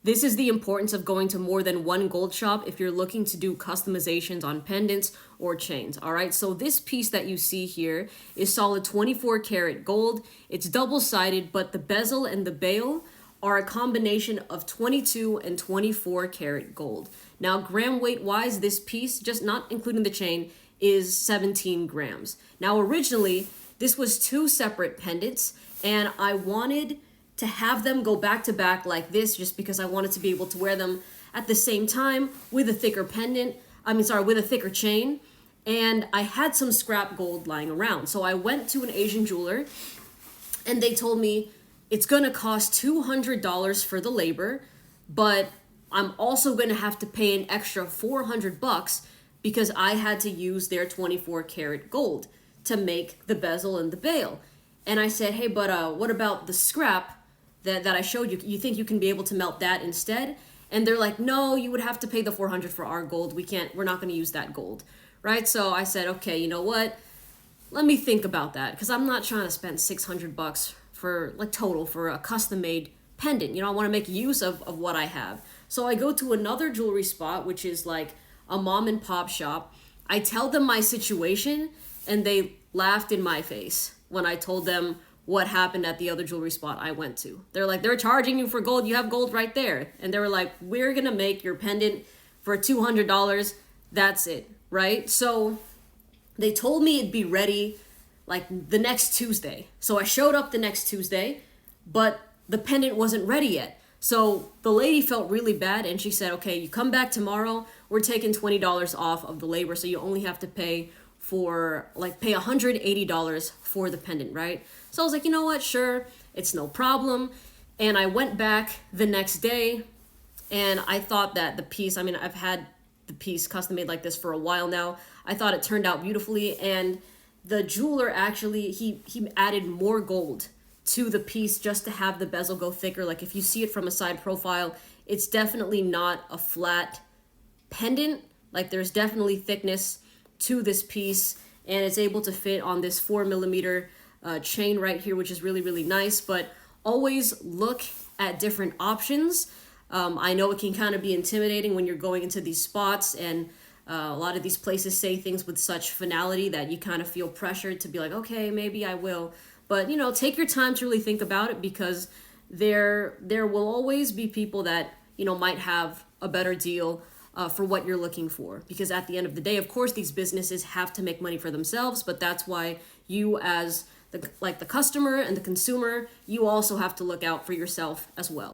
This is the importance of going to more than one gold shop if you're looking to do customizations on pendants or chains. All right, so this piece that you see here is solid 24 karat gold. It's double-sided, but the bezel and the bail are a combination of 22 and 24 karat gold. Now, gram weight wise, this piece, just not including the chain, is 17 grams. Now, originally, this was two separate pendants, and I wanted to have them go back to back like this just because I wanted to be able to wear them at the same time with a thicker with a thicker chain. And I had some scrap gold lying around. So I went to an Asian jeweler and they told me it's gonna cost $200 for the labor, but I'm also gonna have to pay an extra $400 because I had to use their 24 karat gold to make the bezel and the bail. And I said, hey, but what about the scrap that I showed you? You think you can be able to melt that instead? And they're like, no, you would have to pay the $400 for our gold. We're not gonna use that gold, right? So I said, okay, you know what? Let me think about that because I'm not trying to spend $600 for total for a custom made pendant. I want to make use of what I have. So I go to another jewelry spot, which is like a mom and pop shop. I tell them my situation and they laughed in my face when I told them what happened at the other jewelry spot I went to. They're like, they're charging you for gold. You have gold right there. And they were like, we're going to make your pendant for $200. That's it, right? So they told me it'd be ready like the next Tuesday. So I showed up the next Tuesday, but the pendant wasn't ready yet. So the lady felt really bad and she said, okay, you come back tomorrow, we're taking $20 off of the labor. So you only have to pay $180 for the pendant, right? So I was like, you know what, sure, it's no problem. And I went back the next day and I thought that the piece, I've had the piece custom made like this for a while now. I thought it turned out beautifully, and the jeweler actually, he added more gold to the piece just to have the bezel go thicker. Like if you see it from a side profile, it's definitely not a flat pendant. Like there's definitely thickness to this piece, and it's able to fit on this 4mm chain right here, which is really, really nice. But always look at different options. I know it can kind of be intimidating when you're going into these spots, and a lot of these places say things with such finality that you kind of feel pressured to be like, okay, maybe I will. But, take your time to really think about it, because there will always be people that, might have a better deal for what you're looking for. Because at the end of the day, of course, these businesses have to make money for themselves, but that's why you as the customer and the consumer, you also have to look out for yourself as well.